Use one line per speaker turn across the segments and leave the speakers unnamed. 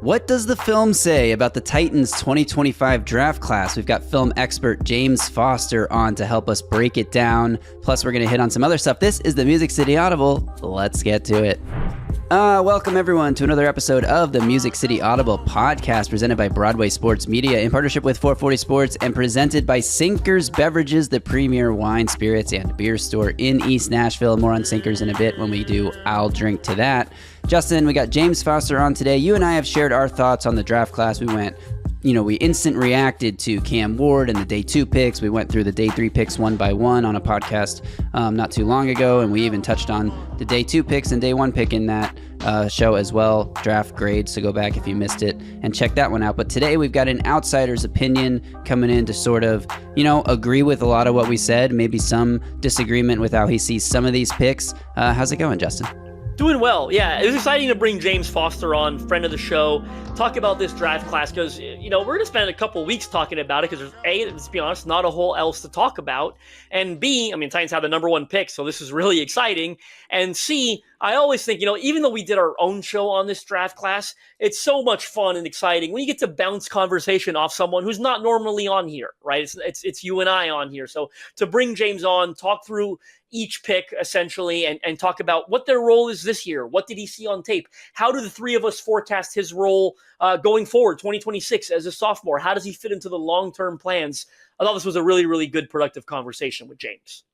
What does the film say about the Titans 2025 draft class? We've got film expert James Foster on to help us break it down. Plus, we're going to hit on some other stuff. This is the Music City Audible. Let's get to it. Welcome everyone to another episode of the Music City Audible podcast presented by Broadway Sports Media in partnership with 440 Sports and presented by Sinkers Beverages, the premier wine, spirits, and beer store in East Nashville. More on Sinkers in a bit when we do I'll Drink to That. Justin, we got James Foster on today. You and I have shared our thoughts on the draft class. We instant reacted to Cam Ward and the day 2 picks. We went through the day 3 picks one by one on a podcast not too long ago, and we even touched on the day 2 picks and day 1 pick in that show as well, draft grades, so go back if you missed it and check that one out. But today we've got an outsider's opinion coming in to sort of, agree with a lot of what we said, maybe some disagreement with how he sees some of these picks. How's it going, Justin?
Doing well. Yeah, it was exciting to bring James Foster on, friend of the show, talk about this draft class because, we're going to spend a couple weeks talking about it because there's A, let's be honest, not a whole else to talk about. And B, Titans have the number 1 pick, so this is really exciting. And C, I always think, even though we did our own show on this draft class, it's so much fun and exciting when you get to bounce conversation off someone who's not normally on here, right? It's you and I on here. So to bring James on, talk through each pick essentially and talk about what their role is this year. What did he see on tape? How do the three of us forecast his role going forward, 2026 as a sophomore? How does he fit into the long-term plans? I thought this was a really, really good, productive conversation with James.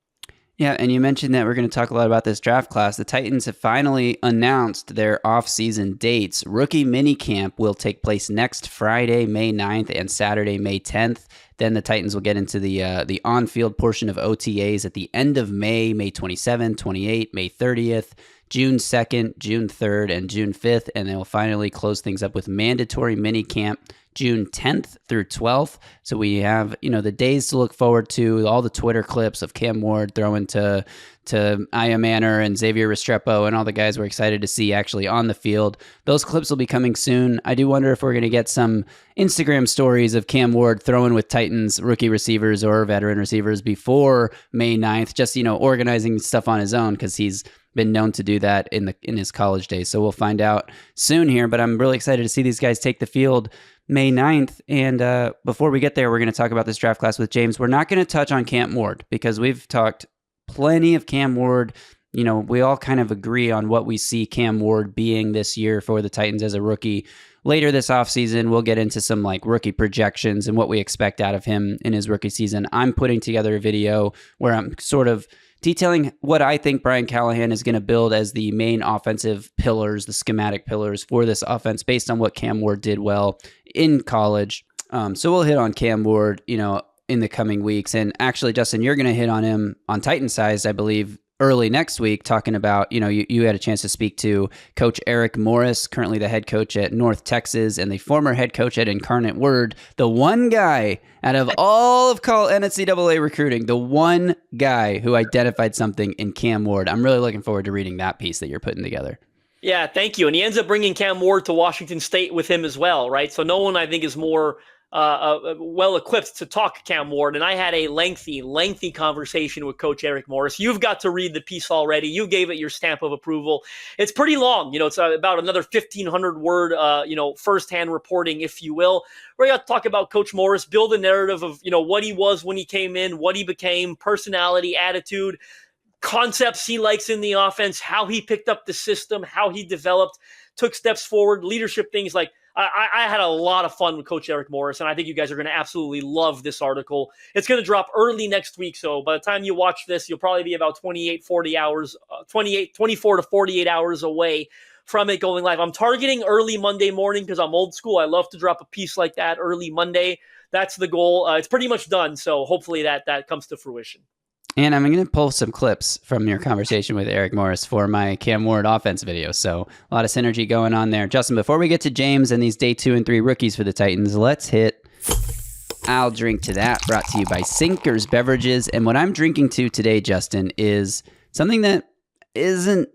Yeah, and you mentioned that we're going to talk a lot about this draft class. The Titans have finally announced their offseason dates. Rookie minicamp will take place next Friday, May 9th, and Saturday, May 10th. Then the Titans will get into the on-field portion of OTAs at the end of May, May 27th, 28th, May 30th, June 2nd, June 3rd, and June 5th. And they will finally close things up with mandatory minicamp June 10th through 12th. So we have, the days to look forward to, all the Twitter clips of Cam Ward throwing to Aya Manor and Xavier Restrepo and all the guys we're excited to see actually on the field. Those clips will be coming soon. I do wonder if we're going to get some Instagram stories of Cam Ward throwing with Titans rookie receivers or veteran receivers before May 9th, just, organizing stuff on his own because he's been known to do that in his college days. So we'll find out soon here, but I'm really excited to see these guys take the field May 9th. And before we get there, we're going to talk about this draft class with James. We're not going to touch on Cam Ward because we've talked plenty of Cam Ward. We all kind of agree on what we see Cam Ward being this year for the Titans as a rookie. Later this offseason, we'll get into some rookie projections and what we expect out of him in his rookie season. I'm putting together a video where I'm sort of detailing what I think Brian Callahan is going to build as the main offensive pillars, the schematic pillars for this offense based on what Cam Ward did well in college. So we'll hit on Cam Ward, in the coming weeks. And actually, Justin, you're going to hit on him on Titan Size, I believe, early next week, talking about, you had a chance to speak to Coach Eric Morris, currently the head coach at North Texas and the former head coach at Incarnate Word, the one guy out of all of NCAA recruiting, the one guy who identified something in Cam Ward. I'm really looking forward to reading that piece that you're putting together.
Yeah, thank you. And he ends up bringing Cam Ward to Washington State with him as well, right? So no one, I think, is more well-equipped to talk Cam Ward. And I had a lengthy conversation with Coach Eric Morris. You've got to read the piece already. You gave it your stamp of approval. It's pretty long. It's about another 1,500 word, firsthand reporting, if you will. We're going to talk about Coach Morris, build a narrative of, what he was when he came in, what he became, personality, attitude, concepts he likes in the offense, how he picked up the system, how he developed, took steps forward, leadership things like I had a lot of fun with Coach Eric Morris, and I think you guys are going to absolutely love this article. It's going to drop early next week, so by the time you watch this, you'll probably be about 24 to 48 hours away from it going live. I'm targeting early Monday morning because I'm old school. I love to drop a piece like that early Monday. That's the goal. It's pretty much done, so hopefully that comes to fruition.
And I'm going to pull some clips from your conversation with Eric Morris for my Cam Ward offense video. So a lot of synergy going on there. Justin, before we get to James and these day 2 and 3 rookies for the Titans, let's hit I'll Drink to That, brought to you by Sinkers Beverages. And what I'm drinking to today, Justin, is something that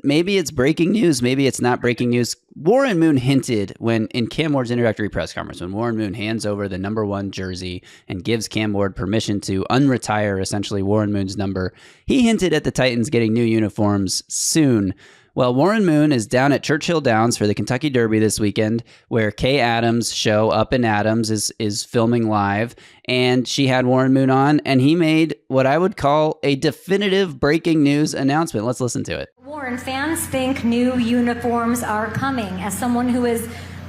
maybe it's breaking news, maybe it's not breaking news. Warren Moon hinted when in Cam Ward's introductory press conference, when Warren Moon hands over the number 1 jersey and gives Cam Ward permission to unretire essentially Warren Moon's number, he hinted at the Titans getting new uniforms soon. Well, Warren Moon is down at Churchill Downs for the Kentucky Derby this weekend, where Kay Adams' show Up in Adams is filming live, and she had Warren Moon on, and he made what I would call a definitive breaking news announcement. Let's listen to it.
Warren, fans think new uniforms are coming. As someone who is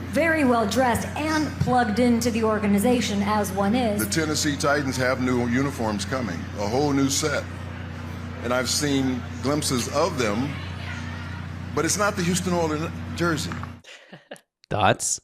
very well dressed and plugged into the organization, as one is.
The Tennessee Titans have new uniforms coming, a whole new set. And I've seen glimpses of them. But it's not the Houston Oilers jersey.
Thoughts?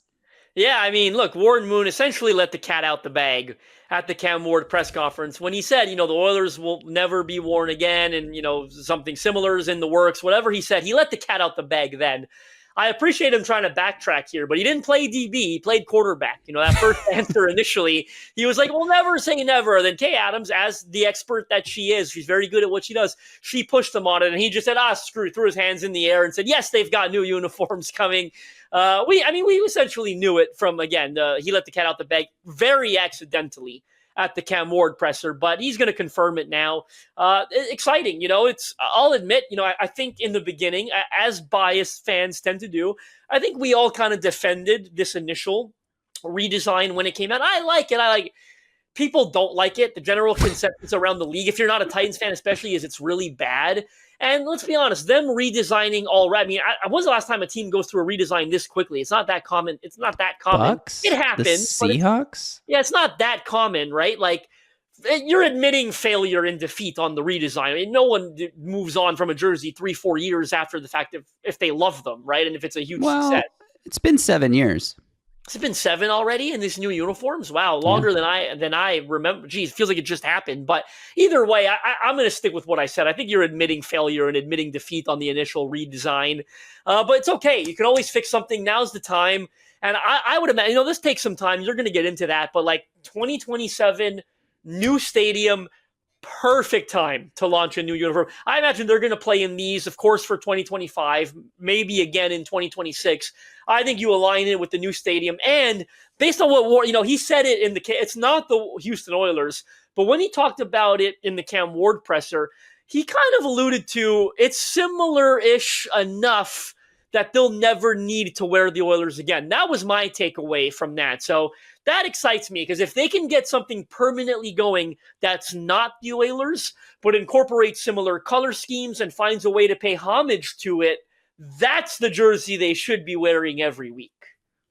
Yeah, I mean, look, Warren Moon essentially let the cat out the bag at the Cam Ward press conference when he said, the Oilers will never be worn again and, something similar is in the works. Whatever he said, he let the cat out the bag then. I appreciate him trying to backtrack here, but he didn't play DB. He played quarterback. That first answer initially, he was like, "We'll never say never." Then Kay Adams, as the expert that she is, she's very good at what she does. She pushed him on it, and he just said, screw, threw his hands in the air and said, "Yes, they've got new uniforms coming." We essentially knew it from, again, he let the cat out the bag very accidentally at the Cam Ward presser, but he's going to confirm it now. Exciting. I'll admit, I think in the beginning, as biased fans tend to do, I think we all kind of defended this initial redesign when it came out. I like it. People don't like it. The general consensus around the league, if you're not a Titans fan especially, is it's really bad. And let's be honest, them redesigning already. I mean, when's the last time a team goes through a redesign this quickly? It's not that common.
Bucks?
It happens.
The Seahawks?
It's not that common, right? Like, you're admitting failure and defeat on the redesign. I mean, no one moves on from a jersey 3-4 years after the fact if they love them, right? And if it's a huge success.
It's been 7 years.
It's been 7 already in these new uniforms. Wow, longer than I remember. Geez, feels like it just happened. But either way, I'm going to stick with what I said. I think you're admitting failure and admitting defeat on the initial redesign. But it's okay. You can always fix something. Now's the time. And I would imagine, this takes some time. You're going to get into that. But like 2027, new stadium, perfect time to launch a new uniform. I imagine they're going to play in these, of course, for 2025, maybe again in 2026. I think you align it with the new stadium. And based on what he said it in it's not the Houston Oilers, but when he talked about it in the Cam Ward presser, he kind of alluded to it's similar-ish enough that they'll never need to wear the Oilers again. That was my takeaway from that. So that excites me because if they can get something permanently going that's not the Oilers, but incorporates similar color schemes and finds a way to pay homage to it, that's the jersey they should be wearing every week.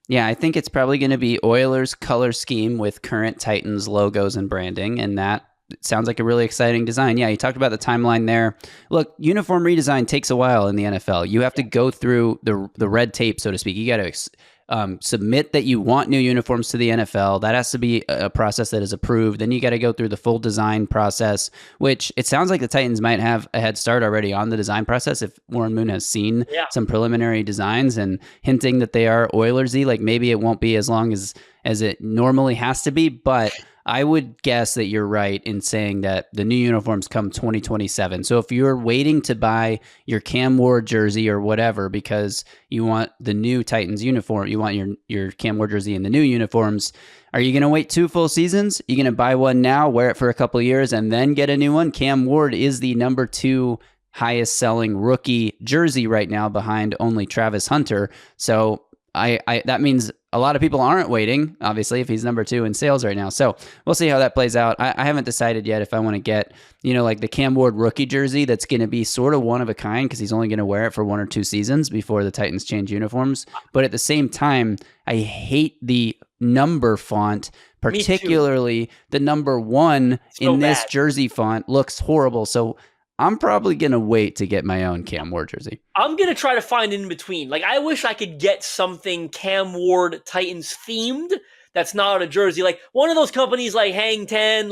Yeah, I think it's probably going to be Oilers color scheme with current Titans logos and branding, and that sounds like a really exciting design. Yeah, you talked about the timeline there. Look, uniform redesign takes a while in the NFL. You have to go through the red tape, so to speak. You got to submit that you want new uniforms to the NFL. That has to be a process that is approved. Then you got to go through the full design process, which it sounds like the Titans might have a head start already on the design process if Warren Moon has seen some preliminary designs and hinting that they are Oilers-y. Like maybe it won't be as long as it normally has to be, but I would guess that you're right in saying that the new uniforms come 2027. So if you're waiting to buy your Cam Ward jersey or whatever because you want the new Titans uniform, you want your Cam Ward jersey in the new uniforms, are you going to wait 2 full seasons? Are you going to buy one now, wear it for a couple of years, and then get a new one? Cam Ward is the number 2 highest selling rookie jersey right now behind only Travis Hunter. So I that means a lot of people aren't waiting, obviously, if he's number 2 in sales right now. So we'll see how that plays out. I haven't decided yet if I want to get, like the Cam Ward rookie jersey that's going to be sort of one of a kind because he's only going to wear it for 1 or 2 seasons before the Titans change uniforms. But at the same time, I hate the number font, particularly the number 1 in this jersey font looks horrible. So I'm probably going to wait to get my own Cam Ward jersey.
I'm going to try to find in between. Like, I wish I could get something Cam Ward Titans themed that's not a jersey. Like, one of those companies like Hang 10,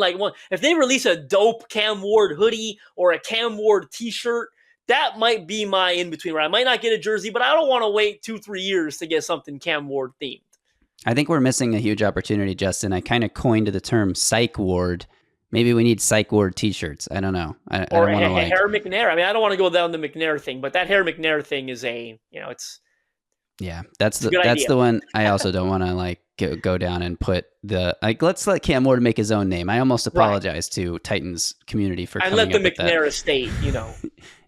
if they release a dope Cam Ward hoodie or a Cam Ward t-shirt, that might be my in between, where I might not get a jersey, but I don't want to wait 2-3 years to get something Cam Ward themed.
I think we're missing a huge opportunity, Justin. I kind of coined the term Psych Ward. Maybe we need Psych Ward t-shirts. I don't know. I don't want to
Hair McNair. I mean, I don't want to go down the McNair thing, but that Hair McNair thing is it's.
Yeah, that's the one I also don't want to go down and put let's let Cam Ward make his own name. I almost apologize to Titans community for coming
let the
up with
McNair
that.
estate,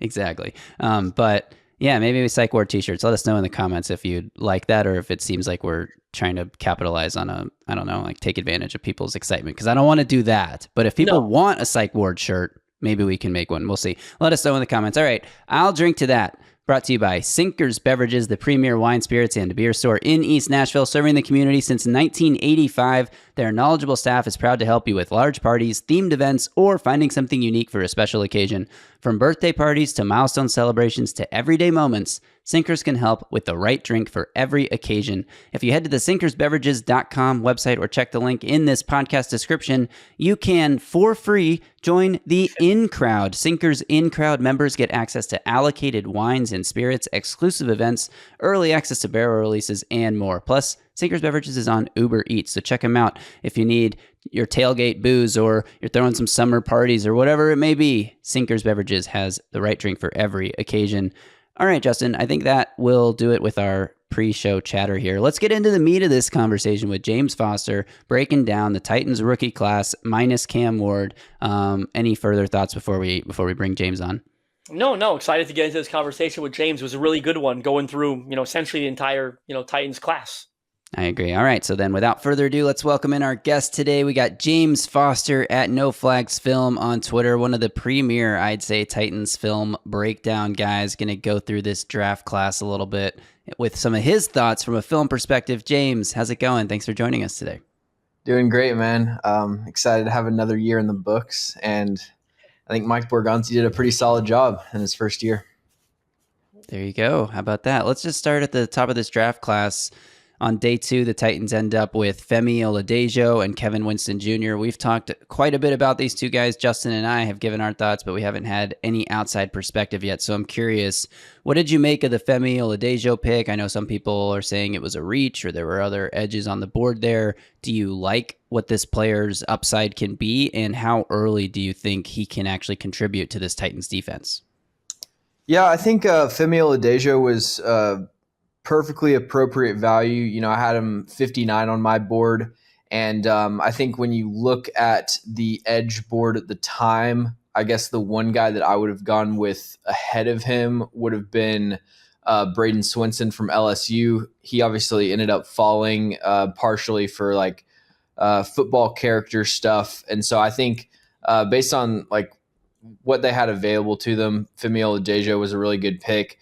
Exactly. But Yeah, maybe we psych ward t-shirts. Let us know in the comments if you'd like that, or if it seems like we're trying to capitalize on I don't know, like take advantage of people's excitement. Because I don't want to do that. But if people want a psych ward shirt, maybe we can make one. We'll see. Let us know in the comments. All right, I'll drink to that. Brought to you by Sinkers Beverages, the premier wine, spirits, and beer store in East Nashville, serving the community since 1985. Their knowledgeable staff is proud to help you with large parties, themed events, or finding something unique for a special occasion. From birthday parties to milestone celebrations to everyday moments, Sinkers can help with the right drink for every occasion. If you head to the sinkersbeverages.com website or check the link in this podcast description, you can, for free, join the In Crowd. Sinkers In Crowd members get access to allocated wines and spirits, exclusive events, early access to barrel releases, and more. Plus, Sinkers Beverages is on Uber Eats, so check them out if you need your tailgate booze or you're throwing some summer parties or whatever it may be. Sinkers Beverages has the right drink for every occasion. All right, Justin, I think that will do it with our pre-show chatter here. Let's get into the meat of this conversation with James Foster, breaking down the Titans rookie class minus Cam Ward. Any further thoughts before we bring James on?
No. Excited to get into this conversation with James. It was a really good one, going through, essentially the entire, Titans class.
I agree. All right. So then without further ado, let's welcome in our guest today. We got James Foster at No Flags Film on Twitter, one of the premier, I'd say, Titans film breakdown guys. Going to go through this draft class a little bit with some of his thoughts from a film perspective. James, how's it going? Thanks for joining us today.
Doing great, man. Excited to have another year in the books. And I think Mike Borgonzi did a pretty solid job in his first year.
There you go. How about that? Let's just start at the top of this draft class. On day 2, the Titans end up with Femi Oladejo and Kevin Winston Jr. We've talked quite a bit about these two guys. Justin and I have given our thoughts, but we haven't had any outside perspective yet. So I'm curious, what did you make of the Femi Oladejo pick? I know some people are saying it was a reach or there were other edges on the board there. Do you like what this player's upside can be, and how early do you think he can actually contribute to this Titans defense?
Yeah, I think Femi Oladejo was perfectly appropriate value. I had him 59 on my board. And I think when you look at the edge board at the time, I guess the one guy that I would have gone with ahead of him would have been Braden Swinson from LSU. He obviously ended up falling partially for football character stuff. And so I think based on what they had available to them, Femi Oladejo was a really good pick.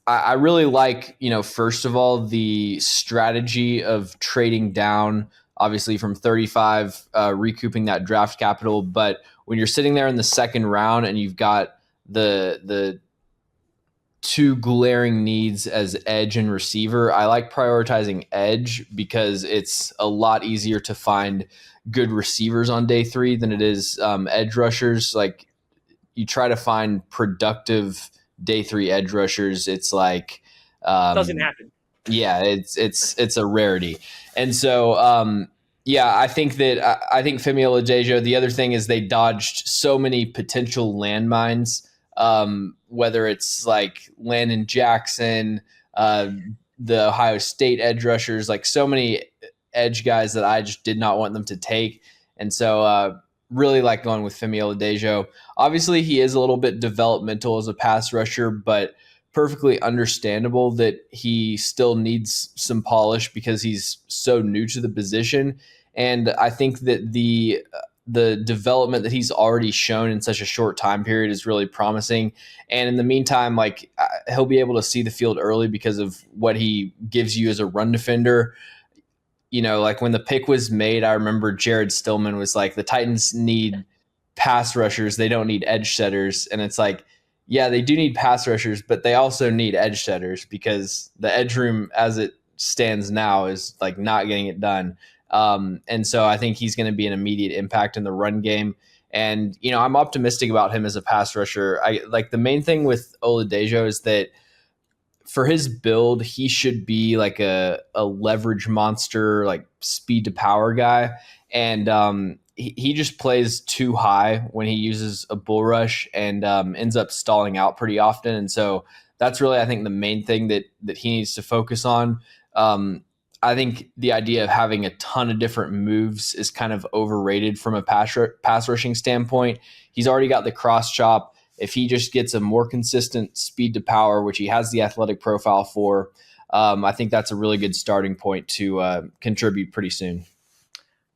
I really like, first of all, the strategy of trading down, obviously from 35, recouping that draft capital. But when you're sitting there in the second round and you've got the two glaring needs as edge and receiver, I like prioritizing edge because it's a lot easier to find good receivers on day 3 than it is edge rushers. Like, you try to find productive day 3 edge rushers, it's
doesn't happen.
Yeah, it's a rarity. And so I think Femi Oladejo, the other thing is they dodged so many potential landmines, whether it's Landon Jackson, the Ohio State edge rushers, so many edge guys that I just did not want them to take. And so really like going with Femi Oladejo. Obviously, he is a little bit developmental as a pass rusher, but perfectly understandable that he still needs some polish because he's so new to the position. And I think that the development that he's already shown in such a short time period is really promising. And in the meantime, he'll be able to see the field early because of what he gives you as a run defender. When the pick was made, I remember Jared Stillman was like, the Titans need pass rushers. They don't need edge setters. And it's yeah, they do need pass rushers, but they also need edge setters because the edge room as it stands now is not getting it done. And so I think he's going to be an immediate impact in the run game. And, I'm optimistic about him as a pass rusher. The main thing with Oladejo is that for his build, he should be a leverage monster, speed to power guy. And he just plays too high when he uses a bull rush and ends up stalling out pretty often. And so that's really, I think, the main thing that he needs to focus on. I think the idea of having a ton of different moves is kind of overrated from a pass rushing standpoint. He's already got the cross chop. if he just gets a more consistent speed to power, which he has the athletic profile for, I think that's a really good starting point to contribute pretty soon.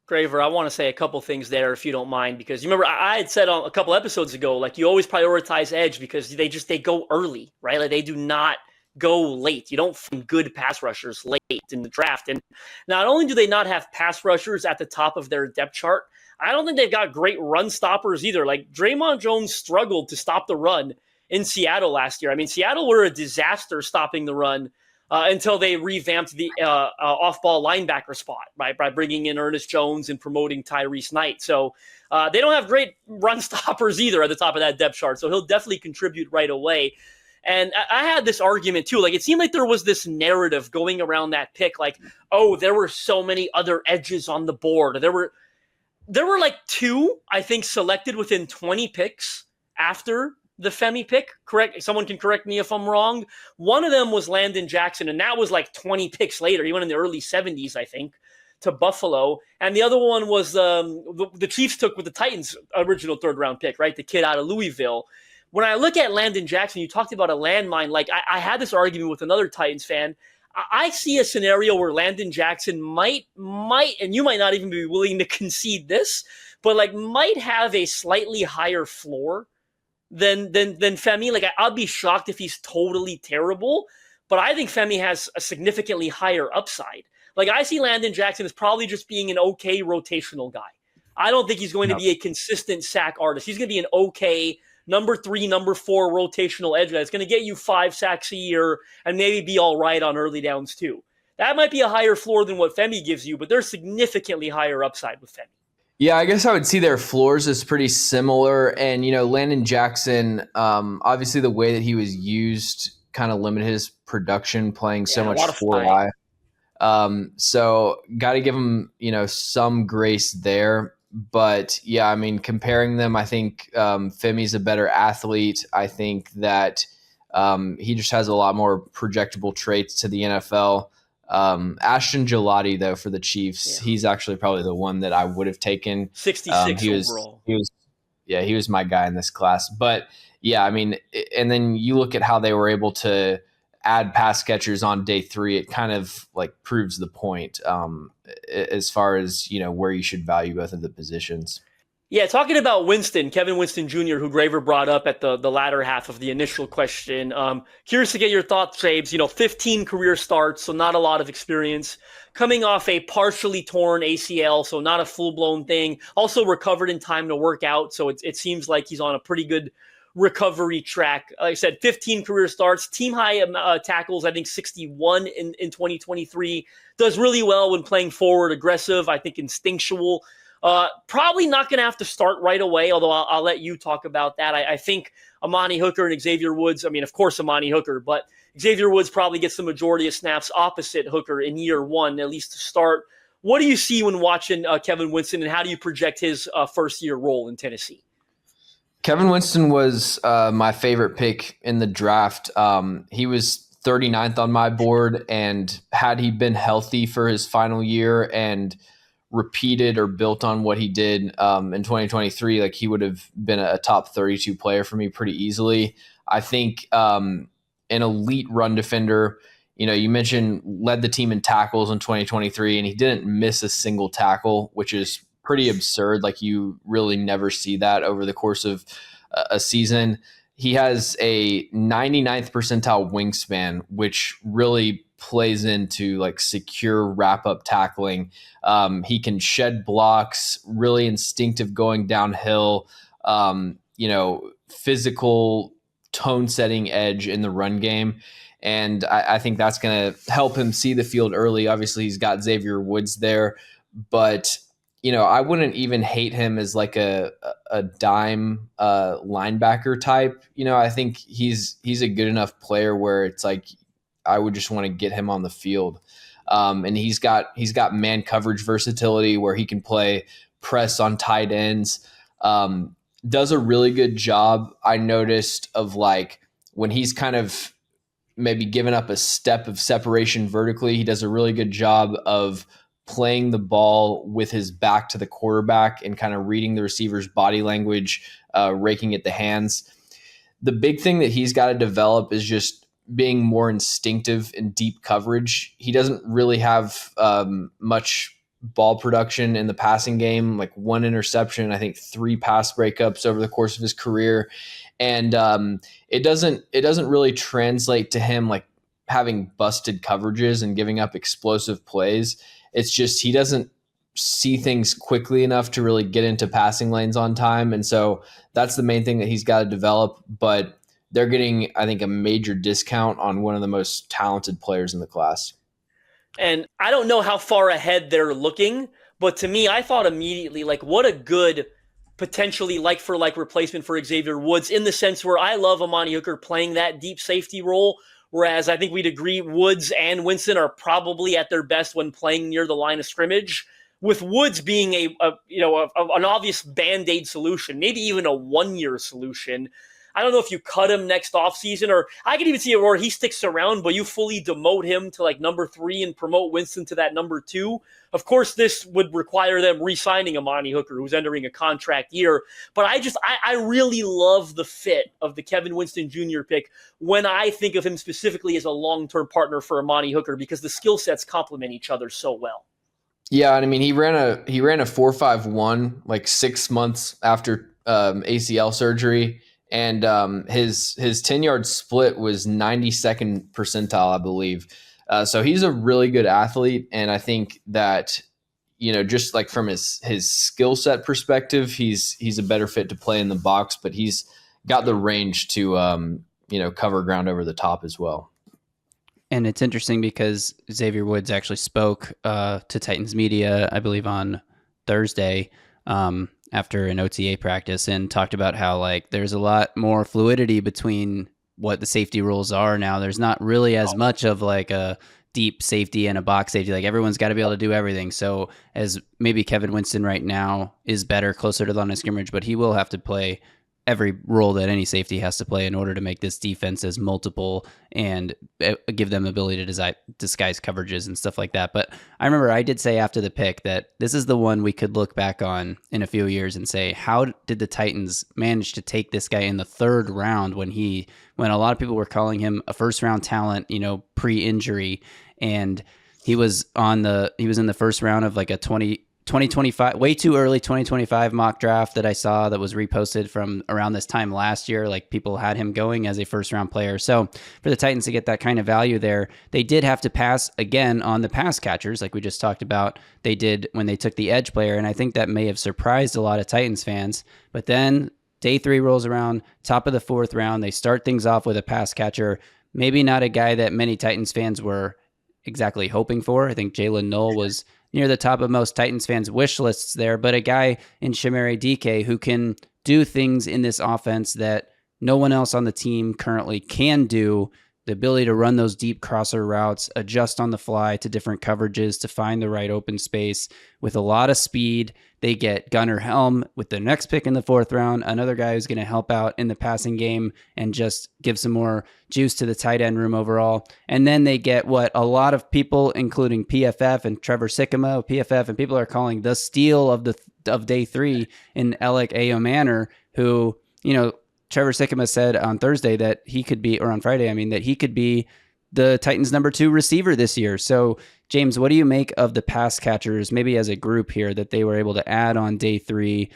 Graver, I want to say a couple things there, if you don't mind, because you remember I had said on a couple episodes ago, like you always prioritize edge because they go early, right? Like they do not go late. You don't find good pass rushers late in the draft. And not only do they not have pass rushers at the top of their depth chart, I don't think they've got great run stoppers either. Like Draymond Jones struggled to stop the run in Seattle last year. I mean, Seattle were a disaster stopping the run until they revamped the off-ball linebacker spot by bringing in Ernest Jones and promoting Tyrese Knight. So they don't have great run stoppers either at the top of that depth chart. So he'll definitely contribute right away. And I had this argument too. Like it seemed like there was this narrative going around that pick, like, oh, there were so many other edges on the board. There were like 2, I think, selected within 20 picks after the Femi pick. Correct? Someone can correct me if I'm wrong. One of them was Landon Jackson, and that was like 20 picks later. He went in the early 70s, I think, to Buffalo. And the other one was the Chiefs took with the Titans' original third-round pick, right? The kid out of Louisville. When I look at Landon Jackson, you talked about a landmine. Like I had this argument with another Titans fan. I see a scenario where Landon Jackson might, and you might not even be willing to concede this, but like might have a slightly higher floor than Femi. Like I'll be shocked if he's totally terrible, but I think Femi has a significantly higher upside. Like I see Landon Jackson as probably just being an okay rotational guy. I don't think he's going to be a consistent sack artist. He's going to be an okay number 3, number 4 rotational edge that's going to get you 5 sacks a year and maybe be all right on early downs too. That might be a higher floor than what Femi gives you, but there's significantly higher upside with Femi.
Yeah, I guess I would see their floors as pretty similar. And, Landon Jackson, obviously the way that he was used kind of limited his production playing so much 4-eye. So got to give him, some grace there. But yeah, I mean, comparing them, I think Femi's a better athlete. I think that he just has a lot more projectable traits to the NFL. Ashton Gelati, though, for the Chiefs, he's actually probably the one that I would have taken.
66 overall.
He was my guy in this class. But yeah, I mean, and then you look at how they were able to add pass catchers on day 3, it kind of like proves the point as far as, where you should value both of the positions.
Yeah, talking about Winston, Kevin Winston Jr., who Graver brought up at the latter half of the initial question. Curious to get your thoughts, Jabes. 15 career starts, so not a lot of experience. Coming off a partially torn ACL, so not a full-blown thing. Also recovered in time to work out, so it seems like he's on a pretty good recovery track. Like I said, 15 career starts, team high tackles, I think 61 in 2023. Does really well when playing forward, aggressive, I think instinctual. Probably not going to have to start right away, although I'll let you talk about that. I think Amani Hooker and Xavier Woods, I mean, of course, Amani Hooker, but Xavier Woods probably gets the majority of snaps opposite Hooker in year 1, at least to start. What do you see when watching Kevin Winston, and how do you project his first-year role in Tennessee?
Kevin Winston was my favorite pick in the draft. He was 39th on my board, and had he been healthy for his final year and repeated or built on what he did in 2023, like he would have been a top 32 player for me pretty easily. I think an elite run defender. You mentioned led the team in tackles in 2023, and he didn't miss a single tackle, which is pretty absurd. Like you really never see that over the course of a season. He has a 99th percentile wingspan, which really plays into like secure wrap up tackling. He can shed blocks, really instinctive going downhill, physical tone setting edge in the run game. And I think that's going to help him see the field early. Obviously he's got Xavier Woods there, but I wouldn't even hate him as like a dime linebacker type. I think he's a good enough player where it's like I would just want to get him on the field. And he's got man coverage versatility where he can play press on tight ends. Does a really good job, I noticed, of like when he's kind of maybe given up a step of separation vertically, he does a really good job of playing the ball with his back to the quarterback and kind of reading the receiver's body language, raking at the hands. The big thing that he's got to develop is just being more instinctive in deep coverage. He doesn't really have much ball production in the passing game, like 1 interception, I think 3 pass breakups over the course of his career. And it doesn't really translate to him like having busted coverages and giving up explosive plays. It's just he doesn't see things quickly enough to really get into passing lanes on time. And so that's the main thing that he's got to develop. But they're getting, I think, a major discount on one of the most talented players in the class.
And I don't know how far ahead they're looking, but to me, I thought immediately, like, what a good potentially like-for-like replacement for Xavier Woods, in the sense where I love Amani Hooker playing that deep safety role, whereas I think we'd agree Woods and Winston are probably at their best when playing near the line of scrimmage, with Woods being an obvious Band-Aid solution, maybe even a 1-year solution. I don't know if you cut him next offseason, or I could even see it where he sticks around, but you fully demote him to like number 3 and promote Winston to that number 2. Of course, this would require them re-signing Amani Hooker, who's entering a contract year. But I really love the fit of the Kevin Winston Jr. pick when I think of him specifically as a long-term partner for Amani Hooker, because the skill sets complement each other so well.
Yeah, and I mean, he ran a 4.51 like 6 months after ACL surgery. And his 10-yard split was 92nd percentile, I believe. So he's a really good athlete, and I think that, just like from his skill set perspective, he's a better fit to play in the box, but he's got the range to cover ground over the top as well.
And it's interesting because Xavier Woods actually spoke to Titans media, I believe, on Thursday. After an OTA practice, and talked about how like there's a lot more fluidity between what the safety rules are now. There's not really as much of like a deep safety and a box safety. Like everyone's got to be able to do everything. So as maybe Kevin Winston right now is better closer to the line of scrimmage, but he will have to play every role that any safety has to play in order to make this defense as multiple and give them the ability to disguise coverages and stuff like that. But I remember I did say after the pick that this is the one we could look back on in a few years and say, how did the Titans manage to take this guy in the 3rd round when a lot of people were calling him a first-round talent, pre-injury, and he was in the 1st round of like a 2025, way too early 2025 mock draft that I saw that was reposted from around this time last year. Like people had him going as a 1st-round player. So for the Titans to get that kind of value there, they did have to pass again on the pass catchers, like we just talked about. They did when they took the edge player, and I think that may have surprised a lot of Titans fans. But then day 3 rolls around, top of the 4th round, they start things off with a pass catcher. Maybe not a guy that many Titans fans were exactly hoping for. I think Jalen Knoll was near the top of most Titans fans' wish lists there, but a guy in Chimere Dike who can do things in this offense that no one else on the team currently can do. The ability to run those deep crosser routes, adjust on the fly to different coverages to find the right open space with a lot of speed. They get Gunnar Helm with the next pick in the 4th round, another guy who's going to help out in the passing game and just give some more juice to the tight end room overall. And then they get what a lot of people, including PFF and Trevor Sikkema, PFF, and people are calling the steal of day 3 in Alec Ayomanor, who, Trevor Sikkema said on Thursday that he could be, or on Friday, that he could be the Titans' number 2 receiver this year. So, James, what do you make of the pass catchers, maybe as a group here, that they were able to add on day 3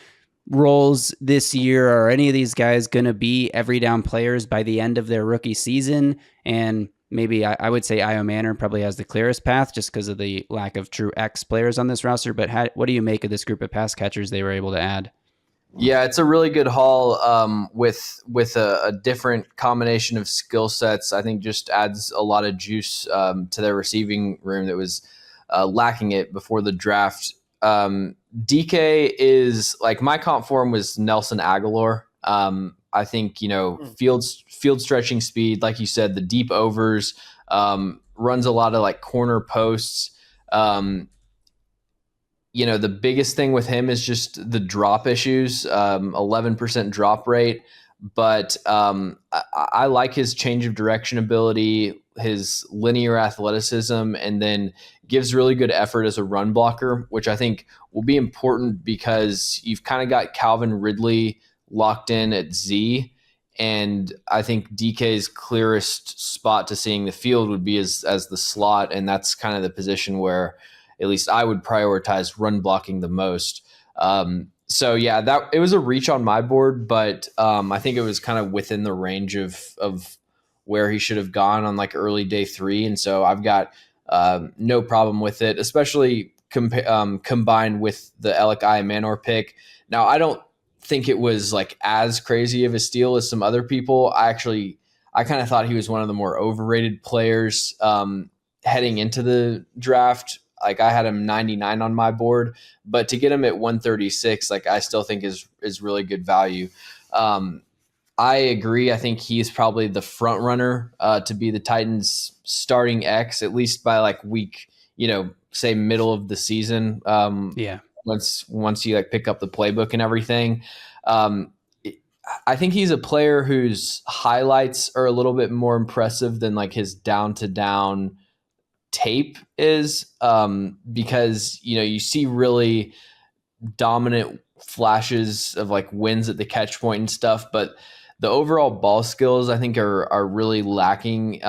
roles this year? Are any of these guys going to be every down players by the end of their rookie season? And maybe I would say Ayomanor probably has the clearest path just because of the lack of true X players on this roster. But what do you make of this group of pass catchers they were able to add?
Yeah, it's a really good haul with a different combination of skill sets. I think just adds a lot of juice to their receiving room that was lacking it before the draft. DK is like my comp for him was Nelson Aguilar. I think field stretching speed, like you said, the deep overs, runs a lot of like corner posts. The biggest thing with him is just the drop issues, 11% drop rate. But I like his change of direction ability, his linear athleticism, and then gives really good effort as a run blocker, which I think will be important because you've kind of got Calvin Ridley locked in at Z. And I think DK's clearest spot to seeing the field would be as the slot. And that's kind of the position where at least I would prioritize run blocking the most. So yeah, that it was a reach on my board, but I think it was kind of within the range of where he should have gone on like early day 3. And so I've got no problem with it, especially combined with the Alec Manor pick. Now, I don't think it was like as crazy of a steal as some other people. I kind of thought he was one of the more overrated players heading into the draft. Like I had him 99 on my board, but to get him at 136, like I still think is really good value. I agree. I think he's probably the front runner to be the Titans starting X, at least by like week, say middle of the season. Once you like pick up the playbook and everything. I think he's a player whose highlights are a little bit more impressive than like his down to down tape is, because, you see really dominant flashes of like wins at the catch point and stuff, but the overall ball skills I think are really lacking.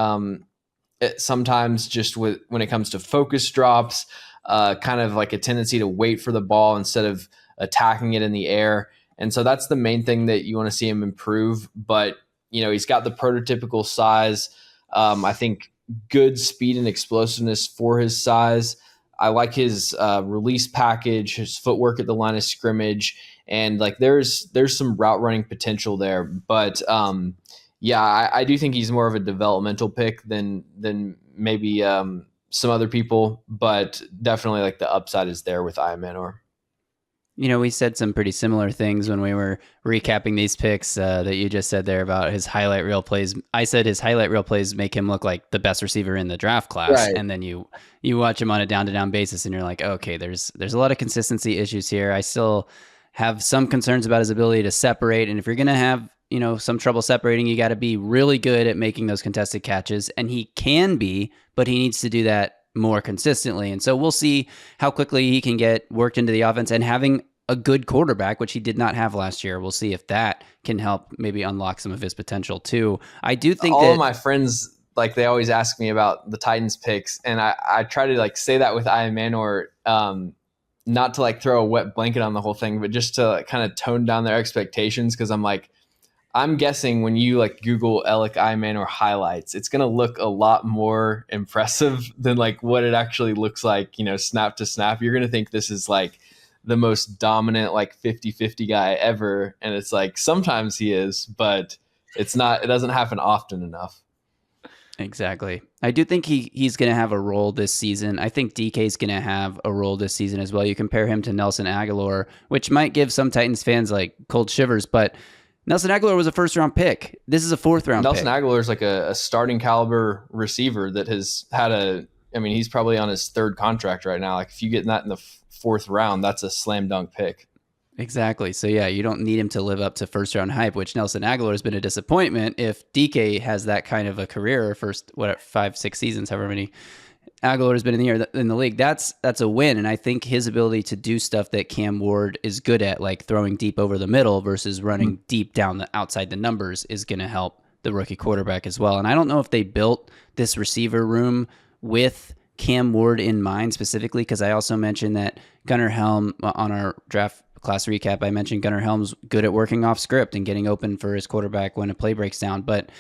Sometimes just when it comes to focus drops, kind of like a tendency to wait for the ball instead of attacking it in the air. And so that's the main thing that you want to see him improve. But, he's got the prototypical size. I think good speed and explosiveness for his size. I like his release package, his footwork at the line of scrimmage, and like there's some route running potential there. But I do think he's more of a developmental pick than maybe some other people, but definitely like the upside is there with Manor.
We said some pretty similar things when we were recapping these picks that you just said there about his highlight reel plays. I said his highlight reel plays make him look like the best receiver in the draft class. Right. And then you watch him on a down-to-down basis and you're like, okay, there's a lot of consistency issues here. I still have some concerns about his ability to separate. And if you're going to have, some trouble separating, you got to be really good at making those contested catches. And he can be, but he needs to do that more consistently. And so we'll see how quickly he can get worked into the offense, and having a good quarterback, which he did not have last year. We'll see if that can help maybe unlock some of his potential too. I do think
all of my friends, like they always ask me about the Titans picks, and I try to like say that with Manor, not to like throw a wet blanket on the whole thing, but just to like, kind of tone down their expectations. Cause I'm guessing when you like Google Alec Manor highlights, it's going to look a lot more impressive than like what it actually looks like, snap to snap. You're going to think this is like the most dominant, like 50-50 guy ever. And it's like, sometimes he is, but it doesn't happen often enough.
Exactly. I do think he's going to have a role this season. I think DK's going to have a role this season as well. You compare him to Nelson Aguilar, which might give some Titans fans like cold shivers, but Nelson Aguilar was a first-round pick. This is a fourth-round pick.
Nelson Aguilar is like a starting caliber receiver that has had he's probably on his third contract right now. Like if you get that in the fourth round, that's a slam dunk pick.
Exactly. So yeah, you don't need him to live up to first-round hype, which Nelson Aguilar has been a disappointment. If DK has that kind of a career, first 5-6 seasons, however many Aguilar has been in the league, that's a win. And I think his ability to do stuff that Cam Ward is good at, like throwing deep over the middle versus running deep down the outside the numbers, is going to help the rookie quarterback as well. And I don't know if they built this receiver room with Cam Ward in mind specifically, because I also mentioned that Gunnar Helm on our draft class recap, I mentioned Gunnar Helm's good at working off script and getting open for his quarterback when a play breaks down. But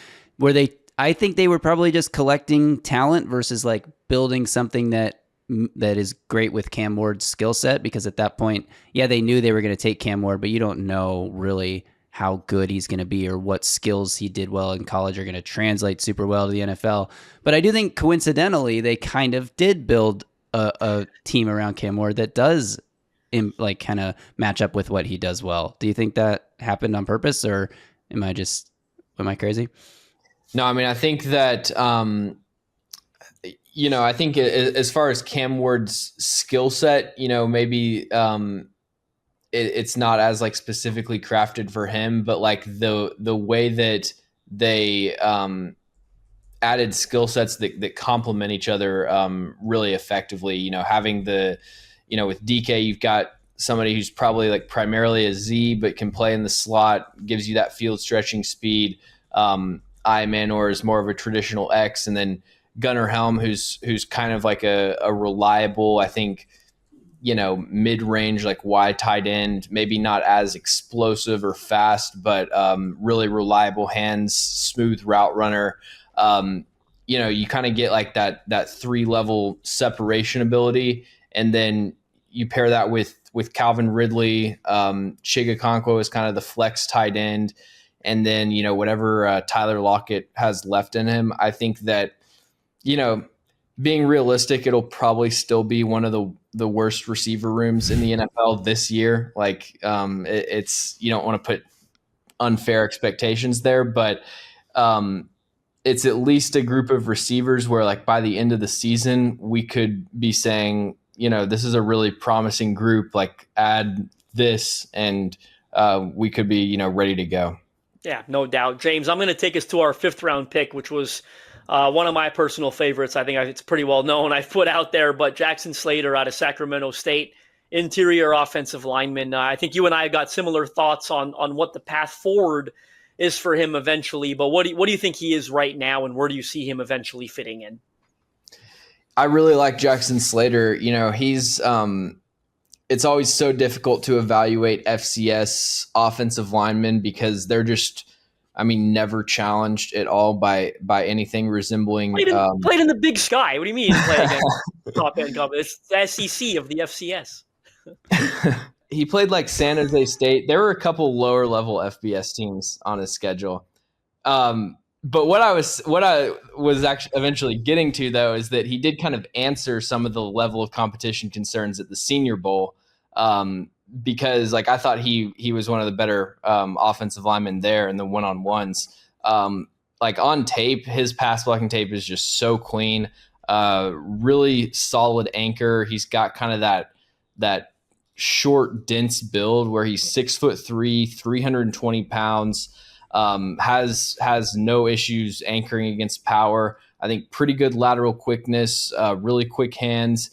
I think they were probably just collecting talent versus like building something that is great with Cam Ward's skill set, because at that point, yeah, they knew they were going to take Cam Ward, but you don't know really how good he's going to be or what skills he did well in college are going to translate super well to the NFL. But I do think coincidentally, they kind of did build a team around Cam Ward that does kind of match up with what he does well. Do you think that happened on purpose, or am I crazy?
No, I think that, I think as far as Cam Ward's skill set, maybe it's not as like specifically crafted for him, but like the way that they added skill sets that complement each other really effectively, having with DK, you've got somebody who's probably like primarily a Z, but can play in the slot, gives you that field stretching speed. I Manor is more of a traditional X, and then Gunnar Helm, who's kind of like a reliable, I think, mid-range, like wide tight end, maybe not as explosive or fast, but really reliable hands, smooth route runner. You kind of get like that 3-level separation ability, and then you pair that with Calvin Ridley. Chiga Okonkwo is kind of the flex tight end, and then whatever Tyler Lockett has left in him. I think that being realistic, it'll probably still be one of the worst receiver rooms in the NFL this year. Like it's, you don't want to put unfair expectations there, but it's at least a group of receivers where like by the end of the season, we could be saying, this is a really promising group, like add this and we could be, ready to go.
Yeah, no doubt. James, I'm going to take us to our 5th round pick, which was one of my personal favorites. I think it's pretty well known. I've put out there, but Jackson Slater out of Sacramento State, interior offensive lineman. I think you and I got similar thoughts on what the path forward is for him eventually. But what do you think he is right now, and where do you see him eventually fitting in?
I really like Jackson Slater. He's it's always so difficult to evaluate FCS offensive linemen because they're just, never challenged at all by anything resembling.
Played in the Big Sky. What do you mean play against top end company? It's the SEC of the FCS.
He played like San Jose State. There were a couple lower level FBS teams on his schedule. But what I was actually eventually getting to, though, is that he did kind of answer some of the level of competition concerns at the Senior Bowl, because like I thought he was one of the better offensive linemen there in the one-on-ones. Like on tape, his pass blocking tape is just so clean, really solid anchor. He's got kind of that short, dense build where he's 6'3", 320 pounds. Has no issues anchoring against power. I think pretty good lateral quickness, really quick hands.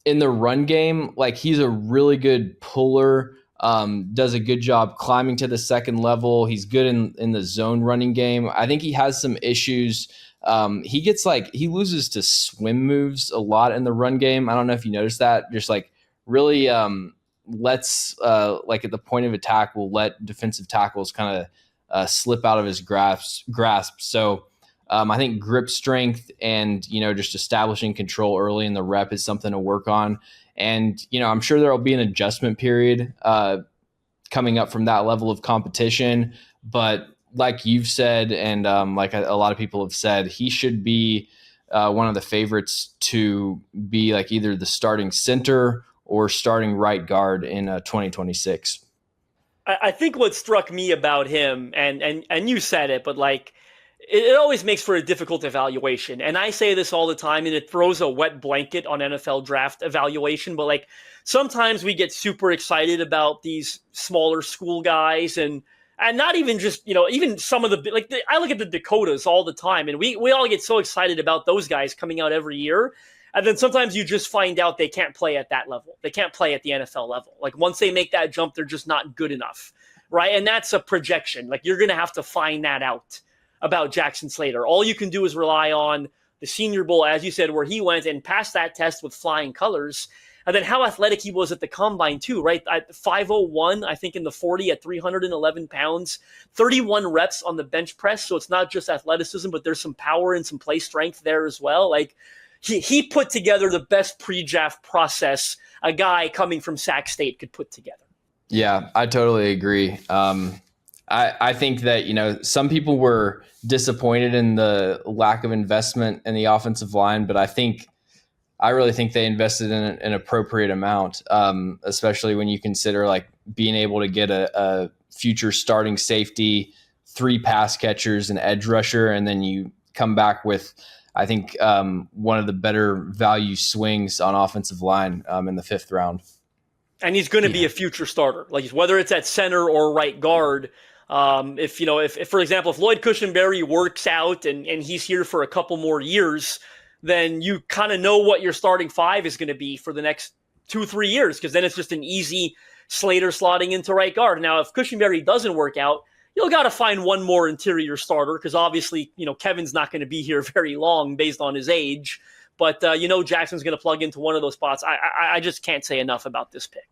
In the run game, like he's a really good puller, does a good job climbing to the second level. He's good in the zone running game. I think he has some issues. He loses to swim moves a lot in the run game. I don't know if you noticed that. Just like really lets like at the point of attack will let defensive tackles kind of slip out of his grasp. So I think grip strength and, just establishing control early in the rep is something to work on. And, I'm sure there'll be an adjustment period coming up from that level of competition. But like you've said, and like a lot of people have said, he should be one of the favorites to be like either the starting center or starting right guard in 2026.
I think what struck me about him, and you said it, but like it always makes for a difficult evaluation. And I say this all the time, and it throws a wet blanket on NFL draft evaluation. But like sometimes we get super excited about these smaller school guys, and not even just even some of I look at the Dakotas all the time, and we all get so excited about those guys coming out every year. And then sometimes you just find out they can't play at that level. They can't play at the NFL level. Like once they make that jump, they're just not good enough, right? And that's a projection. Like you're going to have to find that out about Jackson Slater. All you can do is rely on the Senior Bowl, as you said, where he went and passed that test with flying colors. And then how athletic he was at the combine too, right? At 5'01", I think in the 40 at 311 pounds, 31 reps on the bench press. So it's not just athleticism, but there's some power and some play strength there as well. Like, He put together the best pre-draft process a guy coming from Sac State could put together. Yeah,
I totally agree. I think that, some people were disappointed in the lack of investment in the offensive line, but I really think they invested in an appropriate amount, especially when you consider like being able to get a future starting safety, 3 pass catchers, an edge rusher, and then you come back with I think one of the better value swings on offensive line in the 5th round.
And he's going to be a future starter, like whether it's at center or right guard. If for example, if Lloyd Cushenberry works out and he's here for a couple more years, then you kind of know what your starting 5 is going to be for the next 2-3 years, because then it's just an easy Slater slotting into right guard. Now, if Cushenberry doesn't work out, you'll got to find one more interior starter, because obviously, Kevin's not going to be here very long based on his age. But, Jackson's going to plug into one of those spots. I just can't say enough about this pick.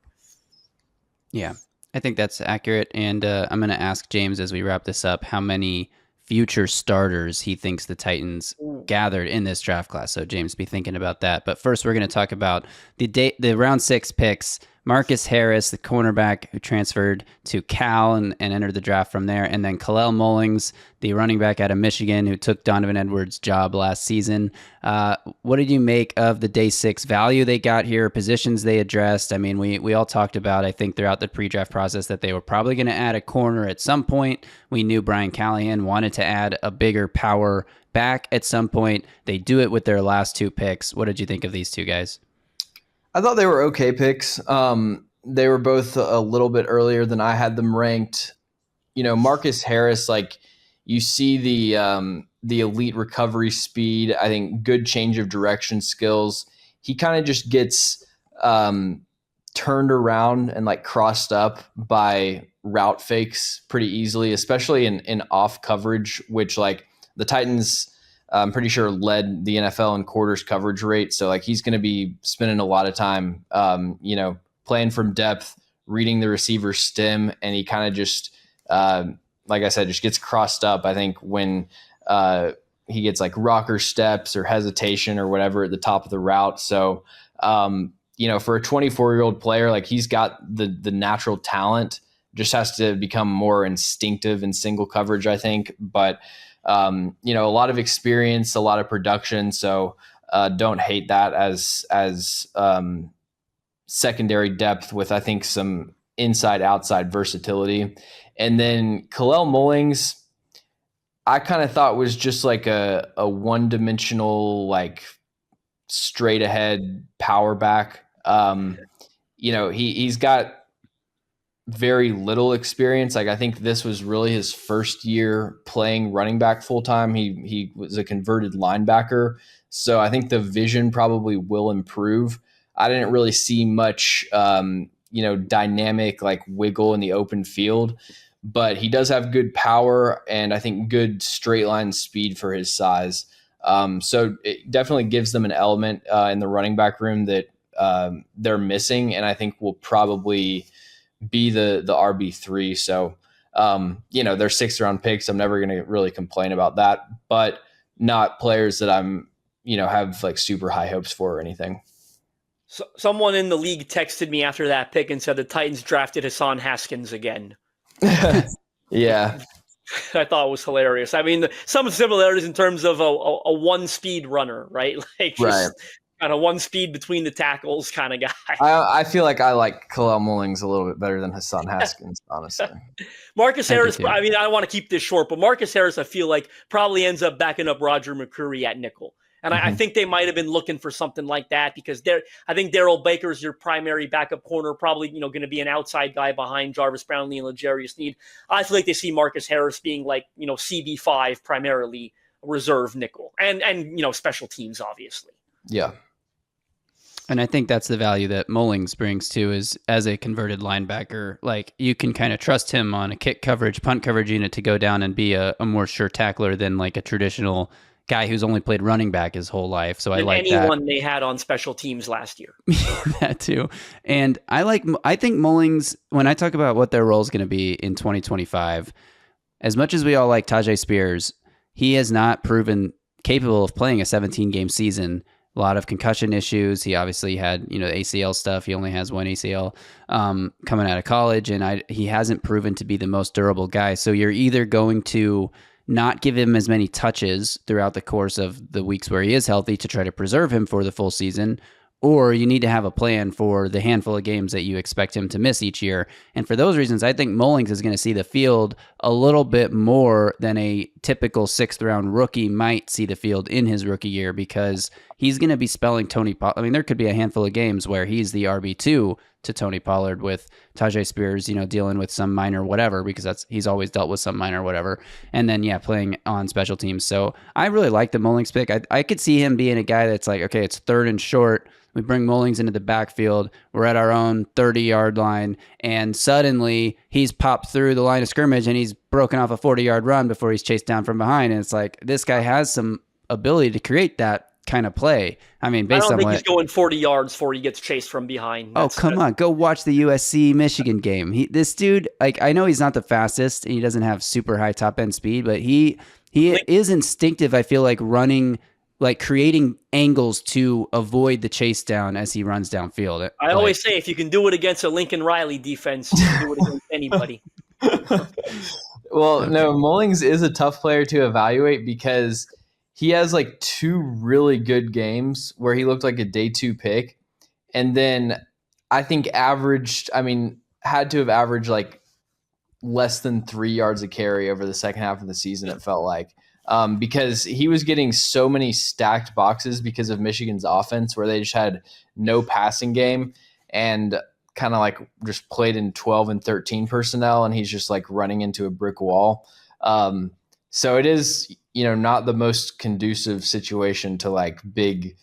Yeah, I think that's accurate. And I'm going to ask James as we wrap this up how many future starters he thinks the Titans gathered in this draft class. So James, be thinking about that. But first, we're going to talk about the round 6 picks. Marcus Harris, the cornerback who transferred to Cal and entered the draft from there. And then Kalel Mullings, the running back out of Michigan who took Donovan Edwards' job last season. What did you make of the day 6 value they got here, positions they addressed? I mean, we all talked about, I think, throughout the pre-draft process that they were probably going to add a corner at some point. We knew Brian Callahan wanted to add a bigger power back at some point. They do it with their last 2 picks. What did you think of these 2 guys?
I thought they were okay picks. They were both a little bit earlier than I had them ranked. Marcus Harris, like, you see the elite recovery speed. I think good change of direction skills. He kind of just gets turned around and like crossed up by route fakes pretty easily, especially in off coverage, which like the Titans, I'm pretty sure led the NFL in quarters coverage rate. So like he's going to be spending a lot of time, playing from depth, reading the receiver's stem. And he kind of just, like I said, just gets crossed up. I think when he gets like rocker steps or hesitation or whatever at the top of the route. So, for a 24-year-old player, like he's got the natural talent, just has to become more instinctive in single coverage, I think. But a lot of experience, a lot of production. So don't hate that as secondary depth with, I think, some inside outside versatility. And then Kalel Mullings, I kind of thought was just like a one-dimensional, like straight ahead power back. He's got very little experience. Like I think this was really his first year playing running back full time. He was a converted linebacker, so I think the vision probably will improve. I didn't really see much, dynamic like wiggle in the open field, but he does have good power and I think good straight line speed for his size. So it definitely gives them an element in the running back room that they're missing, and I think will probably be the RB3. So, they're 6th round picks. I'm never going to really complain about that, but not players that I'm, have like super high hopes for or anything.
So, someone in the league texted me after that pick and said the Titans drafted Hassan Haskins again.
Yeah.
I thought it was hilarious. I mean, some similarities in terms of a one-speed runner, right? Like just kind of one speed between the tackles kind of guy.
I feel like I like Kalel Mullings a little bit better than Hassan Haskins, honestly.
Marcus Harris, I mean, I don't want to keep this short, but Marcus Harris, I feel like probably ends up backing up Roger McCreary at nickel. And I think they might have been looking for something like that because I think Darrell Baker's your primary backup corner, probably, going to be an outside guy behind Jarvis Brownlee and L'Jarius Sneed. I feel like they see Marcus Harris being like, CB5 primarily reserve nickel and special teams, obviously.
Yeah.
And I think that's the value that Mullings brings too, is as a converted linebacker, like you can kind of trust him on a kick coverage, punt coverage unit to go down and be a more sure tackler than like a traditional guy who's only played running back his whole life. So I like
anyone they had on special teams last year.
That too. And I think Mullings, when I talk about what their role is going to be in 2025, as much as we all like Tajay Spears, he has not proven capable of playing a 17-game season. A lot of concussion issues. He obviously had, ACL stuff. He only has one ACL coming out of college, and he hasn't proven to be the most durable guy. So you're either going to not give him as many touches throughout the course of the weeks where he is healthy to try to preserve him for the full season, or you need to have a plan for the handful of games that you expect him to miss each year. And for those reasons, I think Mullings is going to see the field a little bit more than a typical 6th-round rookie might see the field in his rookie year, because he's going to be spelling Tony Pollard. I mean, there could be a handful of games where he's the RB2 to Tony Pollard with Tajay Spears, dealing with some minor whatever, because he's always dealt with some minor whatever. And then, playing on special teams. So I really like the Mullings pick. I could see him being a guy that's like, okay, it's 3rd and short. We bring Mullings into the backfield. We're at our own 30-yard line, and suddenly he's popped through the line of scrimmage and he's broken off a 40-yard run before he's chased down from behind. And it's like, this guy has some ability to create that kind of play. I mean, based on
I don't think
what
he's going 40 yards before he gets chased from behind.
Come on, go watch the USC Michigan game. This dude, like, I know he's not the fastest and he doesn't have super high top end speed, but he is instinctive. I feel like running, like creating angles to avoid the chase down as he runs downfield.
I always say, if you can do it against a Lincoln Riley defense, you can do it against anybody.
Well, no, Mullings is a tough player to evaluate because he has like 2 really good games where he looked like a day 2 pick. And then I think had to have averaged like less than 3 yards a carry over the second half of the season, it felt like. Because he was getting so many stacked boxes because of Michigan's offense where they just had no passing game and kind of like just played in 12 and 13 personnel, and he's just like running into a brick wall. So it is, not the most conducive situation to like big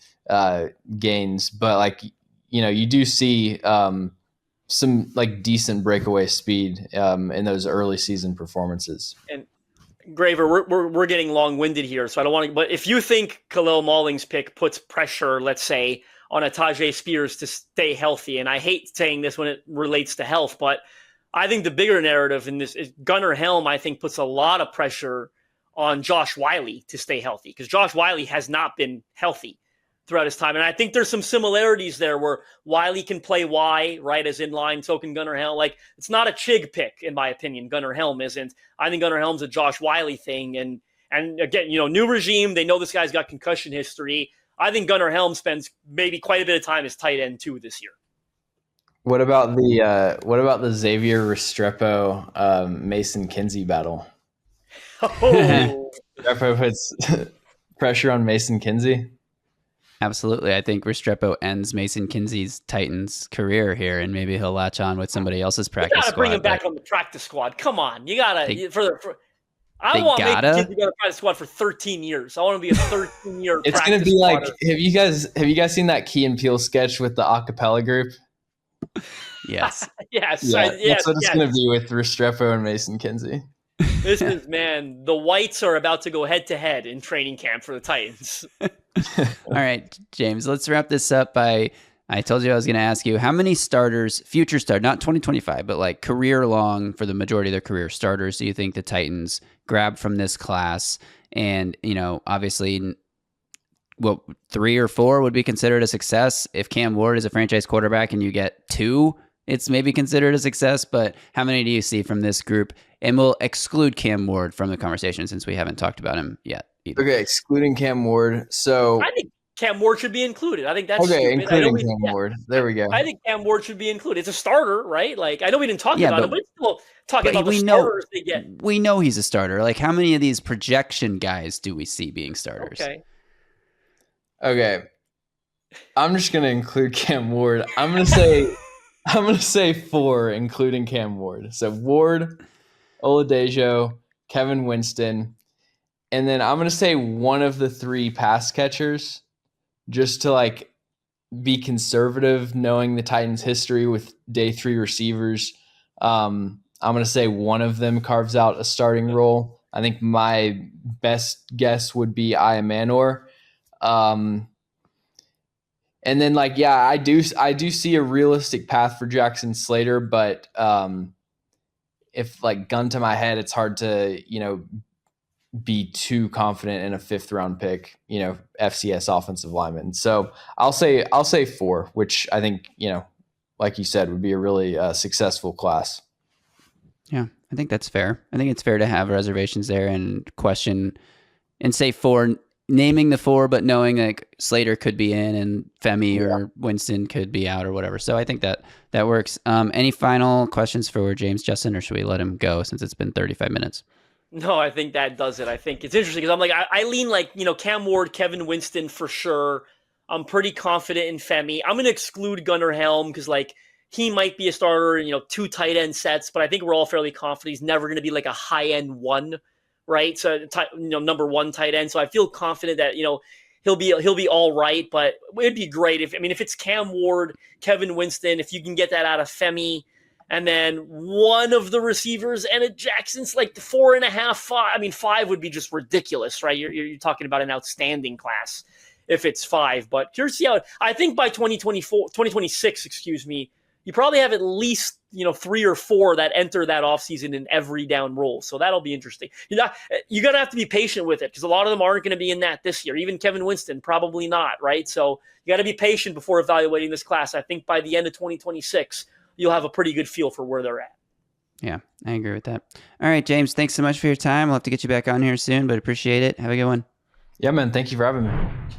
gains, but like, you do see some like decent breakaway speed in those early season performances.
And Graver, we're getting long-winded here, so I don't want to. But if you think Khalil Mullings' pick puts pressure, let's say, on a Tajay Spears to stay healthy, and I hate saying this when it relates to health, but I think the bigger narrative in this is Gunnar Helm, I think, puts a lot of pressure on Josh Wiley to stay healthy, because Josh Wiley has not been healthy throughout his time. And I think there's some similarities there where Wiley can play Y, right, as inline, so can Gunnar Helm. Like, it's not a Chig pick, in my opinion. Gunnar Helm isn't. I think Gunnar Helm's a Josh Wiley thing. And again, new regime, they know this guy's got concussion history. I think Gunnar Helm spends maybe quite a bit of time as tight end too this year.
What about the Xavier Restrepo Mason Kinsey battle?
Oh.
Restrepo puts pressure on Mason Kinsey.
Absolutely. I think Restrepo ends Mason Kinsey's Titans career here, and maybe he'll latch on with somebody else's practice squad.
You gotta bring him back on the practice squad. Come on, you gotta. I want Mason Kinsey to go to the practice squad for 13 years. I want to be a 13-year.
It's gonna be like, have you guys seen that Key and Peele sketch with the acapella group?
Yes.
Yes.
Yeah, that's what it's gonna be with Restrepo and Mason Kinsey.
This is, man, the whites are about to go head-to-head in training camp for the Titans.
All right, James, let's wrap this up by, I told you I was going to ask you, how many starters, future start, not 2025, but like career long for the majority of their career starters, do you think the Titans grab from this class? And, obviously, 3 or 4 would be considered a success. If Cam Ward is a franchise quarterback and you get 2, it's maybe considered a success, but how many do you see from this group? And we'll exclude Cam Ward from the conversation since we haven't talked about him yet either.
Okay, excluding Cam Ward. So
I think Cam Ward should be included. I think that's
okay,
stupid.
including Cam Ward. There we go.
I think Cam Ward should be included. It's a starter, right? Like, I know we didn't talk about him, but it's still talking about the starters they get.
We know he's a starter. Like, how many of these projection guys do we see being starters?
Okay. I'm just gonna include Cam Ward. I'm gonna say 4, including Cam Ward. So Ward, Oladejo, Kevin Winston, and then I'm going to say one of the 3 pass catchers, just to like be conservative, knowing the Titans' history with day 3 receivers. I'm going to say one of them carves out a starting role. I think my best guess would be Iamanor. And then I do see a realistic path for Jackson Slater, but if like gun to my head, it's hard to, be too confident in a 5th round pick, FCS offensive lineman. So I'll say 4, which I think, like you said, would be a really successful class.
Yeah, I think that's fair. I think it's fair to have reservations there and question and say 4, naming the 4, but knowing like Slater could be in and Femi or Winston could be out or whatever. So I think that works. Any final questions for James, Justin, or should we let him go since it's been 35 minutes?
No, I think that does it. I think it's interesting because I'm like, I lean like, Cam Ward, Kevin Winston for sure. I'm pretty confident in Femi. I'm going to exclude Gunnar Helm because like he might be a starter in, 2 tight end sets, but I think we're all fairly confident he's never going to be like a high end one, right? So, number 1 tight end. So I feel confident that, he'll be all right, but it'd be great if it's Cam Ward, Kevin Winston, if you can get that out of Femi, and then one of the receivers, and Jackson's like 4.5, 5. 5 would be just ridiculous, right? You're talking about an outstanding class if it's 5. But here's see how I think by 2026, you probably have at least 3 or 4 that enter that offseason in every down role. So that'll be interesting. You're gonna have to be patient with it because a lot of them aren't going to be in that this year. Even Kevin Winston, probably not, right? So you got to be patient before evaluating this class. I think by the end of 2026, you'll have a pretty good feel for where they're at.
Yeah, I agree with that. All right, James, thanks so much for your time. We'll have to get you back on here soon, but appreciate it. Have a good one.
Yeah, man. Thank you for having me.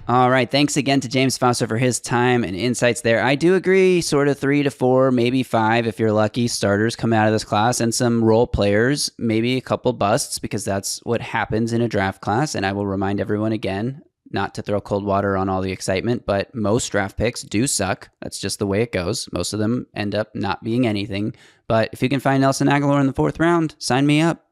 All right. Thanks again to James Foster for his time and insights there. I do agree, sort of 3 to 4, maybe 5, if you're lucky, starters come out of this class, and some role players, maybe a couple busts, because that's what happens in a draft class. And I will remind everyone again, not to throw cold water on all the excitement, but most draft picks do suck. That's just the way it goes. Most of them end up not being anything. But if you can find Nelson Aguilar in the 4th round, sign me up.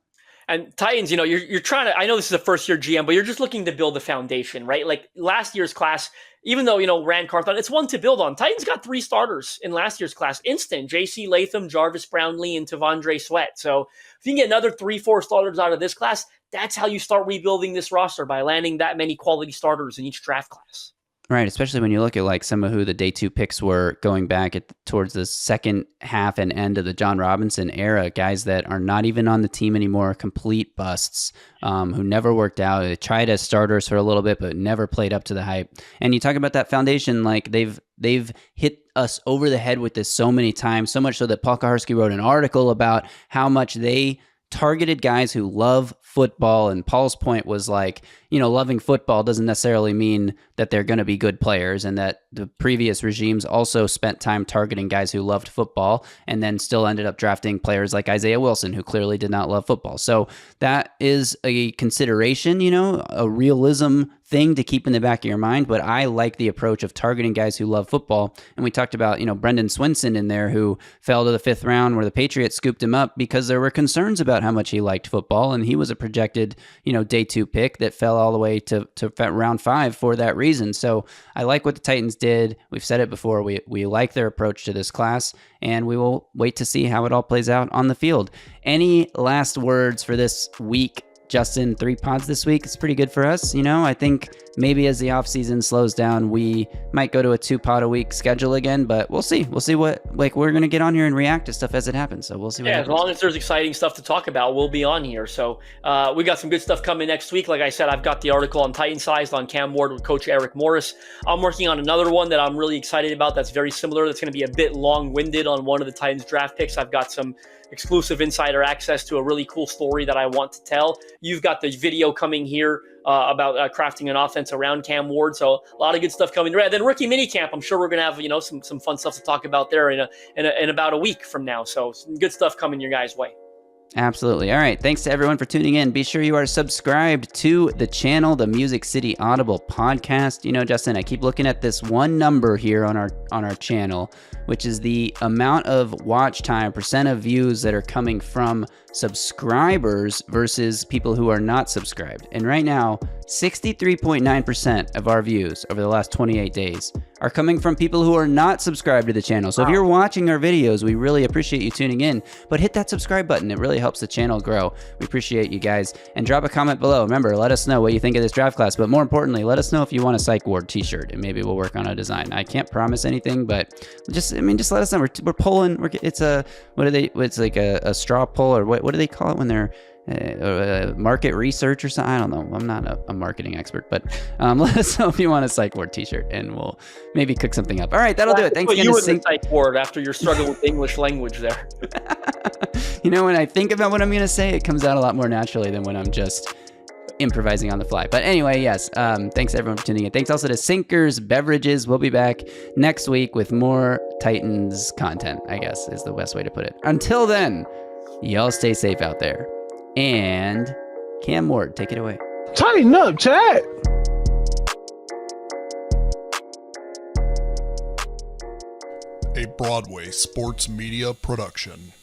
And Titans, you're trying to, I know this is a first-year GM, but you're just looking to build a foundation, right? Like last year's class, even though, Rand Carthon, it's one to build on. Titans got 3 starters in last year's class. Instant, J.C. Latham, Jarvis Brownlee, and Tavondre Sweat. So if you can get another 3-4 starters out of this class, that's how you start rebuilding this roster, by landing that many quality starters in each draft class.
Right, especially when you look at like some of who the day 2 picks were going back towards the second half and end of the John Robinson era, guys that are not even on the team anymore, complete busts, who never worked out. They tried as starters for a little bit, but never played up to the hype. And you talk about that foundation, like they've hit us over the head with this so many times, so much so that Paul Kaharski wrote an article about how much they targeted guys who love football. And Paul's point was like, loving football doesn't necessarily mean that they're going to be good players, and that the previous regimes also spent time targeting guys who loved football and then still ended up drafting players like Isaiah Wilson, who clearly did not love football. So that is a consideration, a realism thing to keep in the back of your mind. But I like the approach of targeting guys who love football. And we talked about, Brendan Swinson in there, who fell to the 5th round, where the Patriots scooped him up because there were concerns about how much he liked football. And he was a projected, day 2 pick that fell all the way to round 5 for that reason. So I like what the Titans did. We've said it before. We like their approach to this class, and we will wait to see how it all plays out on the field. Any last words for this week, Justin? 3 pods this week. It's pretty good for us. I think maybe as the offseason slows down, we might go to a 2-pod a week schedule again, but we'll see. We'll see what, we're going to get on here and react to stuff as it happens. So we'll see what happens.
As long as there's exciting stuff to talk about, we'll be on here. So we got some good stuff coming next week. Like I said, I've got the article on Titan Sized on Cam Ward with Coach Eric Morris. I'm working on another one that I'm really excited about that's very similar. That's going to be a bit long-winded on one of the Titans draft picks. I've got some exclusive insider access to a really cool story that I want to tell. You've got the video coming here about crafting an offense around Cam Ward. So a lot of good stuff coming. Then rookie minicamp, I'm sure we're going to have some fun stuff to talk about there in about a week from now. So some good stuff coming your guys' way.
Absolutely. All right. Thanks to everyone for tuning in. Be sure you are subscribed to the channel, the Music City Audible podcast. Justin, I keep looking at this one number here on our channel, which is the amount of watch time, percent of views that are coming from subscribers versus people who are not subscribed. And right now, 63.9% of our views over the last 28 days are coming from people who are not subscribed to the channel. So if you're watching our videos, we really appreciate you tuning in, but hit that subscribe button. It really helps the channel grow. We appreciate you guys, and drop a comment below. Remember, let us know what you think of this draft class, but more importantly, let us know if you want a Psych Ward t-shirt, and maybe we'll work on a design. I can't promise anything, but just let us know. We're pulling. It's like a straw poll, or what do they call it when they're market research or something? I don't know. I'm not a marketing expert, but let us know if you want a Psych Ward t-shirt, and we'll maybe cook something up. All right, that'll do it. Thanks again.
You were the Psych Ward after your struggle with English language there.
When I think about what I'm going to say, it comes out a lot more naturally than when I'm just improvising on the fly. But anyway, yes, thanks everyone for tuning in. Thanks also to Sinkers Beverages. We'll be back next week with more Titans content, I guess is the best way to put it. Until then, y'all stay safe out there. And Cam Ward, take it away.
Tighten up, Chad. a Broadway sports media production.